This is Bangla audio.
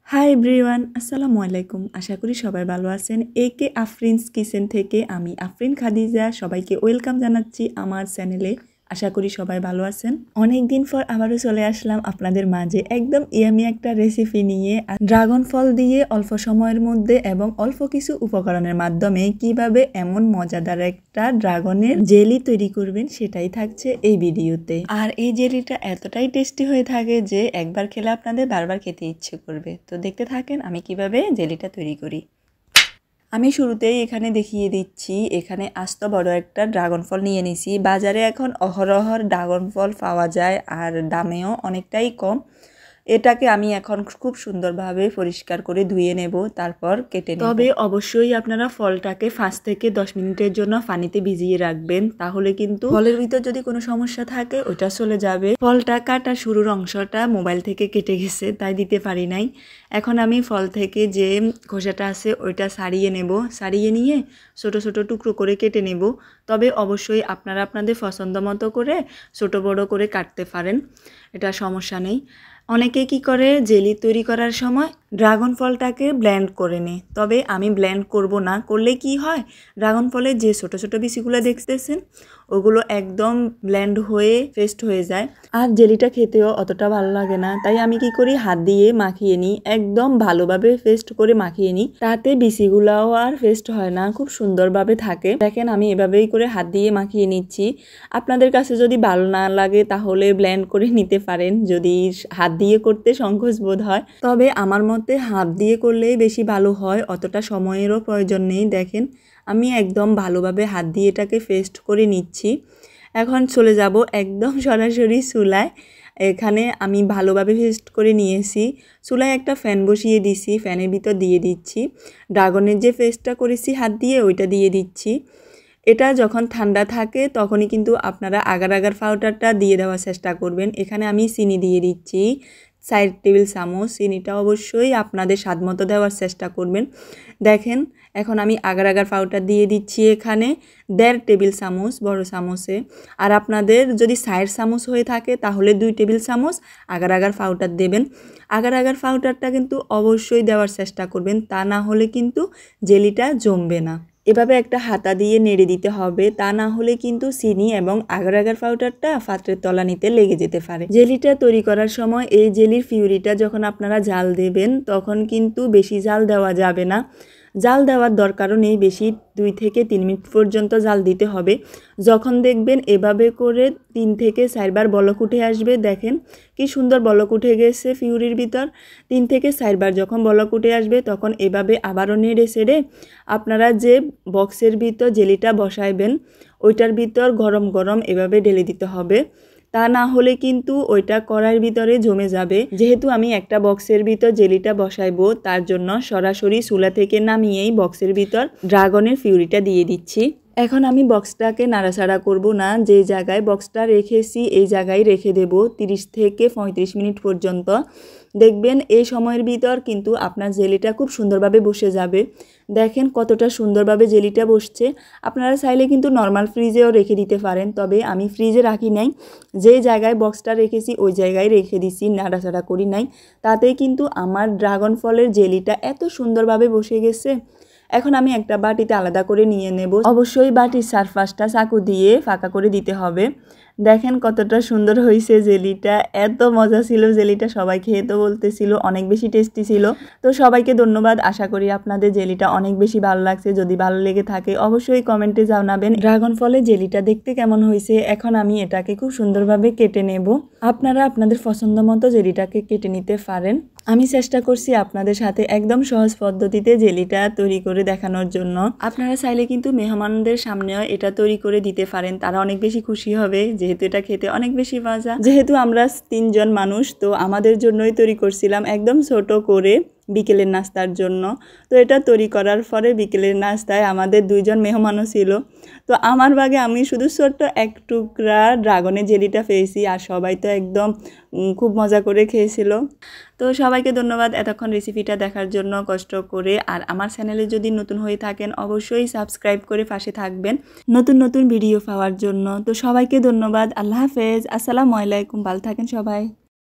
হাই এভরিওয়ান, আসসালামু আলাইকুম। আশা করি সবাই ভালো আছেন। একে আফরিনস কিচেন থেকে আমি আফরিন খাদিজা সবাইকে ওয়েলকাম জানাচ্ছি আমার চ্যানেলে। আশা করি সবাই ভালো আছেন। অনেক দিন পর আবারও চলে আসলাম আপনাদের মাঝে একদম ইয়ামি একটা রেসিপি নিয়ে। ড্রাগন ফল দিয়ে অল্প সময়ের মধ্যে এবং অল্প কিছু উপকরণের মাধ্যমে কিভাবে এমন মজাদার একটা ড্রাগনের জেলি তৈরি করবেন সেটাই থাকছে এই ভিডিওতে। আর এই জেলিটা এতটাই টেস্টি হয়ে থাকে যে একবার খেলে আপনাদের বারবার খেতে ইচ্ছে করবে। তো দেখতে থাকেন আমি কিভাবে জেলিটা তৈরি করি। আমি শুরুতেই এখানে দেখিয়ে দিচ্ছি, এখানে আস্ত বড় একটা ড্রাগন ফল নিয়ে নিছি। বাজারে এখন অহরহর ড্রাগন ফল পাওয়া যায় আর দামেও অনেকটাই কম। এটাকে আমি এখন খুব সুন্দরভাবে পরিষ্কার করে ধুয়ে নেব, তারপর কেটে নেব। তবে অবশ্যই আপনারা ফলটাকে 5 থেকে 10 মিনিটের জন্য পানিতে ভিজিয়ে রাখবেন, তাহলে কিন্তু ফলের ভিতর যদি কোনো সমস্যা থাকে ওটা চলে যাবে। ফলটা কাটা শুরুর অংশটা মোবাইল থেকে কেটে গেছে, তাই দিতে পারি নাই। এখন আমি ফল থেকে যে খোসাটা আছে ওইটা ছাড়িয়ে নেব। ছাড়িয়ে নিয়ে ছোট ছোট টুকরো করে কেটে নেব। তবে অবশ্যই আপনারা আপনাদের পছন্দ মতো করে ছোট বড় করে কাটতে পারেন, এটা সমস্যা নেই। অনেকে কি করে জেলি তৈরি করার সময় ড্রাগন ফলটাকে ব্লেন্ড করে নেয়, তবে আমি ব্লেন্ড করব না। করলে কি হয়, ড্রাগন ফলের যে ছোট ছোট বিচিগুলো দেখতেছেন ওগুলো একদম ব্লেন্ড হয়ে পেস্ট হয়ে যায়, আর জেলিটা খেতেও অতটা ভালো লাগে না। তাই আমি কি করি, হাত দিয়ে মাখিয়ে নিই, একদম ভালোভাবে পেস্ট করে মাখিয়ে নিই। তাতে বিচিগুলাও আর পেস্ট হয় না, খুব সুন্দরভাবে থাকে। দেখেন আমি এভাবেই করে হাত দিয়ে মাখিয়ে নিচ্ছি। আপনাদের কাছে যদি ভালো না লাগে তাহলে ব্লেন্ড করে নিতে পারেন, যদি হাত দিয়ে করতে সংকোচ বোধ হয়। তবে আমার মতে হাত দিয়ে করলেই বেশি ভালো হয়, অতটা সময়েরও প্রয়োজন নেই। দেখেন আমি একদম ভালোভাবে হাত দিয়ে এটাকে পেস্ট করে নিচ্ছি। এখন চলে যাব একদম সরাসরি চুলায়। এখানে আমি ভালোভাবে পেস্ট করে নিয়েছি। চুলায় একটা ফ্যান বসিয়ে দিছি, ফ্যানের ভিতর দিয়ে দিচ্ছি ড্রাগনের যে পেস্টটা করেছি হাত দিয়ে ওইটা দিয়ে দিচ্ছি। এটা যখন ঠান্ডা থাকে তখনই কিন্তু আপনারা আগার আগার পাউডারটা দিয়ে দেওয়ার চেষ্টা করবেন। এখানে আমি চিনি দিয়ে দিচ্ছি 4 টেবিল চামচ। চিনিটা অবশ্যই আপনাদের স্বাদ মতো দেওয়ার চেষ্টা করবেন। দেখেন এখন আমি আগার আগার পাউডার দিয়ে দিচ্ছি এখানে 1.5 টেবিল চামচ বড় চামচে। আর আপনাদের যদি 4 চামচ হয়ে থাকে তাহলে 2 টেবিল চামচ আগার আগার পাউডার দেবেন। আগার আগার পাউডারটা কিন্তু অবশ্যই দেওয়ার চেষ্টা করবেন, তা না হলে কিন্তু জেলিটা জমবে না। এভাবে একটা হাতা দিয়ে নেড়ে দিতে হবে, তা না হলে কিন্তু চিনি এবং আগার আগার পাউডারটা পাত্রের তলানিতে লেগে যেতে পারে। জেলিটা তৈরি করার সময় এই জেলির পিউরিটা যখন আপনারা জাল দেবেন তখন কিন্তু বেশি জাল দেওয়া যাবে না। জাল দেওয়ার দরকারও নেই বেশি, 2 থেকে 3 মিনিট পর্যন্ত জাল দিতে হবে। যখন দেখবেন এভাবে করে 3 থেকে 4 বার বলক উঠে আসবে, দেখেন কি সুন্দর বলক উঠে গেছে পিউরির ভিতর। 3 থেকে 4 বার যখন বলক উঠে আসবে তখন এভাবে আবারও নেড়ে ছেড়ে আপনারা যে বক্সের ভিতর জেলিটা বসাইবেন ওইটার ভিতর গরম গরম এভাবে ঢেলে দিতে হবে, তা না হলে কিন্তু ওইটা কড়াইয়ের ভিতরে জমে যাবে। যেহেতু আমি একটা বক্সের ভিতর জেলিটা বসাইবো তার জন্য সরাসরি চুলা থেকে নামিয়েই বক্সের ভিতর ড্রাগনের পিউরিটা দিয়ে দিচ্ছি। এখন আমি বক্সটাকে নাড়াচাড়া করব না, যে জায়গায় বক্সটা রেখেছি এই জায়গায় রেখে দেব 30 থেকে 35 মিনিট পর্যন্ত। দেখবেন এই সময়ের ভিতর কিন্তু আপনার জেলিটা খুব সুন্দরভাবে বসে যাবে। দেখেন কতটা সুন্দরভাবে জেলিটা বসছে। আপনারা চাইলে কিন্তু নর্মাল ফ্রিজেও রেখে দিতে পারেন, তবে আমি ফ্রিজে রাখি নাই, যে জায়গায় বক্সটা রেখেছি ওই জায়গায় রেখে দিছি, নাড়াচাড়া করি নাই। তাতেই কিন্তু আমার ড্রাগন ফলের জেলিটা এত সুন্দরভাবে বসে গেছে। এখন আমি একটা বাটিতে আলাদা করে নিয়ে নেব। অবশ্যই বাটির চারপাশটা চাকু দিয়ে ফাঁকা করে দিতে হবে। দেখেন কতটা সুন্দর হয়েছে জেলিটা, এত মজা ছিল জেলিটা, সবাই খেয়ে তো বলতেছিল অনেক বেশি টেস্টি ছিল। তো সবাইকে ধন্যবাদ, আশা করি আপনাদের জেলিটা অনেক বেশি ভালো লাগছে। যদি ভালো লেগে থাকে অবশ্যই কমেন্টে জানাবেন ড্রাগন ফলের জেলিটা দেখতে কেমন হয়েছে। এখন আমি এটাকে খুব সুন্দরভাবে কেটে নেব। আপনারা আপনাদের পছন্দ মতো জেলিটাকে কেটে নিতে পারেন। আমি চেষ্টা করছি আপনাদের সাথে একদম সহজ পদ্ধতিতে জেলিটা তৈরি করে দেখানোর জন্য। আপনারা চাইলে কিন্তু মেহমানদের সামনেও এটা তৈরি করে দিতে পারেন, তারা অনেক বেশি খুশি হবে, যেহেতু এটা খেতে অনেক বেশি মজা। যেহেতু আমরা 3 জন মানুষ, তো আমাদের জন্যই তৈরি করছিলাম একদম ছোট করে বিকেলের নাস্তার জন্য। তো এটা তৈরি করার পরে বিকেলের নাস্তায় আমাদের 2 জন মেহমানও ছিল। তো আমার ভাগে আমি শুধু ছোট্ট এক টুকরা ড্রাগনের জেলিটা পেয়েছি, আর সবাই তো একদম খুব মজা করে খেয়েছিল। তো সবাইকে ধন্যবাদ এতক্ষণ রেসিপিটা দেখার জন্য কষ্ট করে। আর আমার চ্যানেলে যদি নতুন হয়ে থাকেন অবশ্যই সাবস্ক্রাইব করে পাশে থাকবেন নতুন নতুন ভিডিও পাওয়ার জন্য। তো সবাইকে ধন্যবাদ, আল্লাহ হাফেজ, আসসালামু আলাইকুম, ভালো থাকেন সবাই।